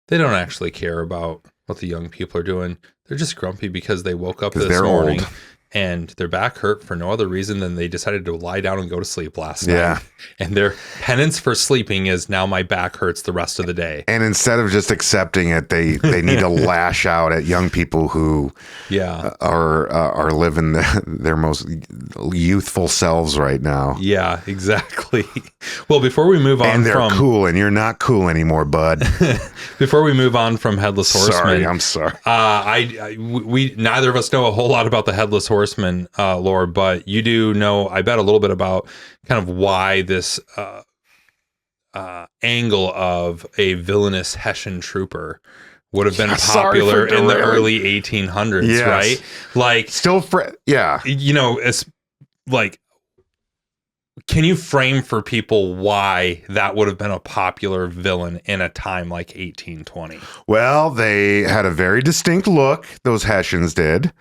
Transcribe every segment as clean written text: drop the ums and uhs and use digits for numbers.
They don't actually care about what the young people are doing. They're just grumpy because they woke up this they're morning old. and their back hurt for no other reason than they decided to lie down and go to sleep last Yeah. night. And their penance for sleeping is now my back hurts the rest of the day. And instead of just accepting it, they need to lash out at young people who are living their most youthful selves right now. Yeah, exactly. Well, before we move on and they're cool, and you're not cool anymore, bud. Before we move on from Headless Horseman, I'm sorry. We neither of us know a whole lot about the Headless Horseman lore, but you do know, I bet, a little bit about kind of why this angle of a villainous Hessian trooper would have been popular in the early 1800s, yes. Right? Like, still, you know, it's like, can you frame for people why that would have been a popular villain in a time like 1820? Well, they had a very distinct look, those Hessians did.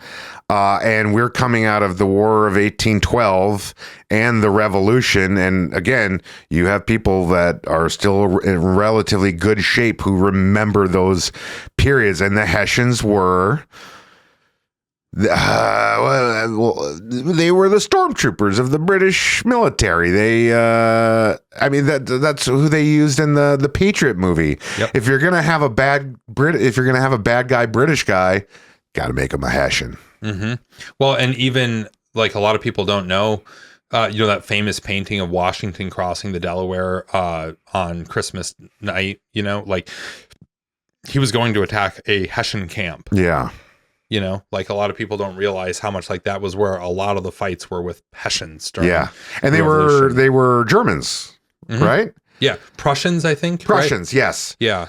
And we're coming out of the War of 1812 and the Revolution. And again, you have people that are still in relatively good shape who remember those periods. And the Hessians were... they were the stormtroopers of the British military. That's who they used in the Patriot movie. Yep. If you're gonna have a bad guy British guy, got to make him a Hessian. Mm-hmm. Well, and even like a lot of people don't know, that famous painting of Washington crossing the Delaware on Christmas night. Like he was going to attack a Hessian camp. Yeah. Like a lot of people don't realize how much like that was where a lot of the fights were with Hessians. Yeah. And they were Germans, mm-hmm. right? Yeah. Prussians, I think. Prussians. Right? Yes. Yeah.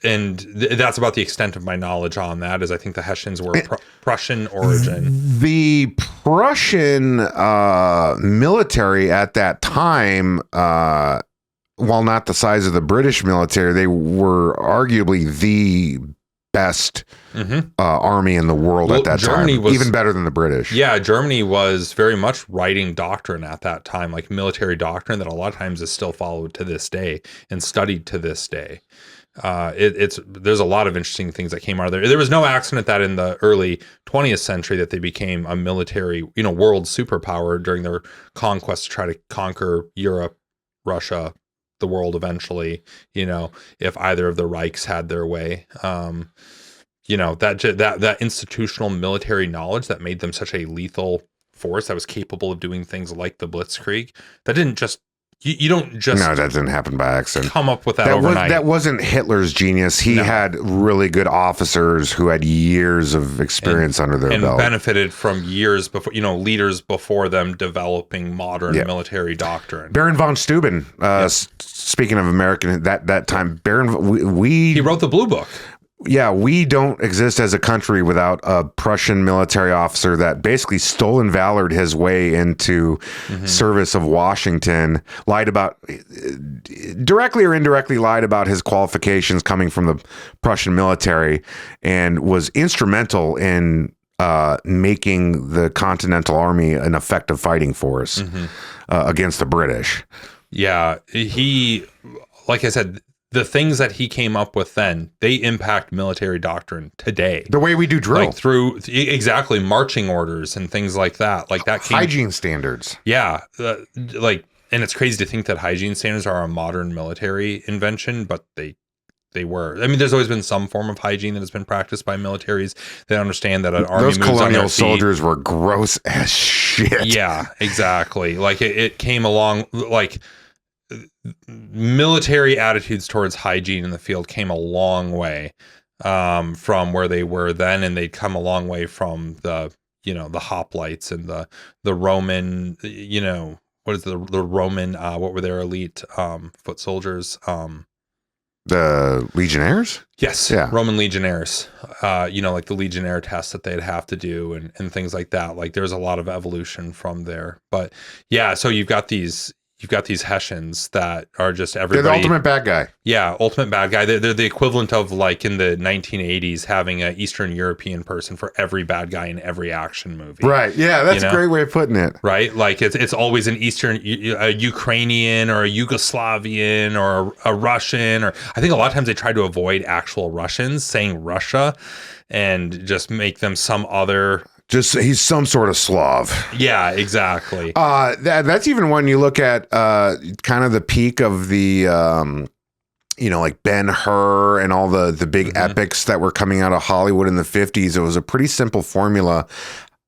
And that's about the extent of my knowledge on that, is I think the Hessians were Prussian origin. The Prussian military at that time, while not the size of the British military, they were arguably the best army in the world at that time, even better than the British. Yeah, Germany was very much writing doctrine at that time, like military doctrine that a lot of times is still followed to this day and studied to this day. There's a lot of interesting things that came out of there. There was no accident that in the early 20th century that they became a military, world superpower during their conquest to try to conquer Europe, Russia, the world eventually, if either of the Reichs had their way. That institutional military knowledge that made them such a lethal force that was capable of doing things like the Blitzkrieg, that didn't just you don't just no, that didn't happen by accident. Come up with that overnight. That wasn't Hitler's genius. He had really good officers who had years of experience under their belt, and benefited from years before, leaders before them developing modern military doctrine. Baron von Steuben, speaking of American, that time, he wrote the Blue Book. Yeah, we don't exist as a country without a Prussian military officer that basically stolen valored his way into service of Washington, directly or indirectly lied about his qualifications coming from the Prussian military, and was instrumental in making the Continental Army an effective fighting force against the British. Yeah, like I said, the things that he came up with then, they impact military doctrine today. The way we do drill. Like through, marching orders and things like that. Like that hygiene standards. Yeah. And it's crazy to think that hygiene standards are a modern military invention, but they were. I mean, there's always been some form of hygiene that has been practiced by militaries that understand that an army moves on their feet. Those colonial soldiers were gross as shit. Yeah, exactly. Like it came along, like military attitudes towards hygiene in the field came a long way from where they were then, and they'd come a long way from the hoplites and the Roman, what is the Roman, what were their elite foot soldiers? The legionnaires? Yes. Yeah. Roman legionnaires, like the legionnaire tests that they'd have to do and things like that. Like there's a lot of evolution from there, but yeah, so you've got these, you've got these Hessians that are just They're everybody. the ultimate bad guy. Yeah, ultimate bad guy. They're the equivalent of like in the 1980s having an Eastern European person for every bad guy in every action movie. Right. Yeah, that's You a know? great way of putting it. Right? Like it's always an a Ukrainian or a Yugoslavian or a Russian, or I think a lot of times they try to avoid actual Russians saying Russia and just make them some other. Just he's some sort of Slav. Yeah, exactly. That's even when you look at kind of the peak of the like Ben-Hur and all the big epics that were coming out of Hollywood in the 50s. It was a pretty simple formula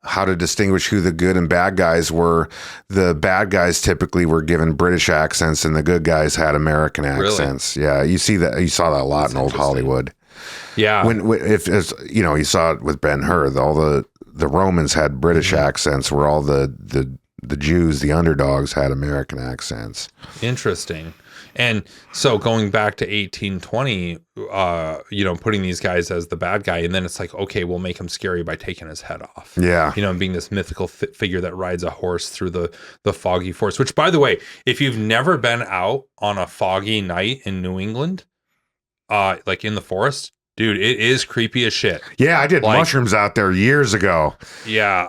how to distinguish who the good and bad guys were. The bad guys typically were given British accents and the good guys had American accents. Really? Yeah, you saw that a lot in old Hollywood. Yeah. If you saw it with Ben-Hur, all the Romans had British accents, where all the Jews, the underdogs, had American accents. Interesting. And so going back to 1820, putting these guys as the bad guy, and then it's like, okay, we'll make him scary by taking his head off. Yeah. And being this mythical figure that rides a horse through the foggy forest, which, by the way, if you've never been out on a foggy night in New England, like in the forest, dude, it is creepy as shit. Yeah, I did mushrooms out there years ago. Yeah,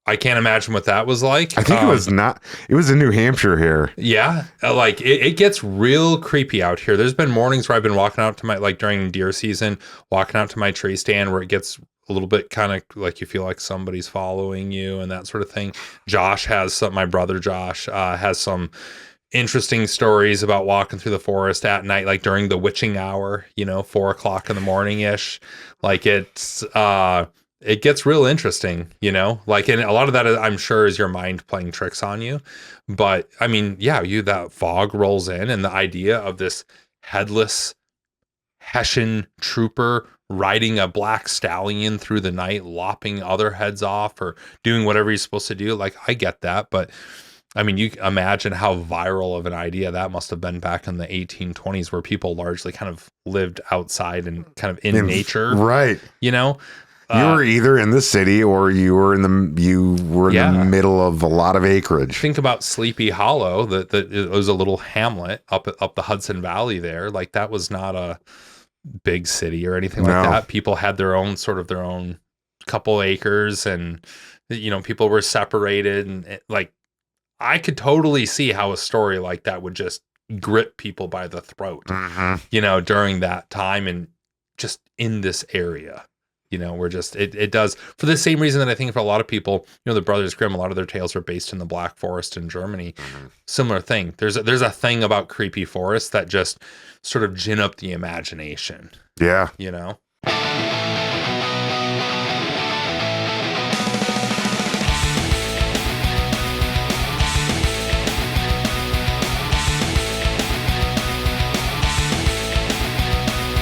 I can't imagine what that was like. I think it was in New Hampshire here. Yeah, like it gets real creepy out here. There's been mornings where I've been walking out to like during deer season, walking out to my tree stand where it gets a little bit kind of like you feel like somebody's following you and that sort of thing. My brother Josh has some interesting stories about walking through the forest at night, like during the witching hour, 4:00 in the morning ish. Like it gets real interesting, like, and a lot of that I'm sure is your mind playing tricks on you. But I mean, yeah, that fog rolls in and the idea of this headless Hessian trooper riding a black stallion through the night, lopping other heads off or doing whatever he's supposed to do. Like, I get that, but I mean, you imagine how viral of an idea that must have been back in the 1820s, where people largely kind of lived outside and kind of in nature. Right. You were either in the city or you were in the middle of a lot of acreage. Think about Sleepy Hollow. It was a little hamlet up the Hudson Valley there. Like, that was not a big city or anything like that. People had their own couple acres, and people were separated, and like, I could totally see how a story like that would just grip people by the throat, during that time and just in this area, we're just, it does, for the same reason that I think for a lot of people, the Brothers Grimm, a lot of their tales are based in the Black Forest in Germany. Similar thing. There's a thing about creepy forests that just sort of gin up the imagination. Yeah.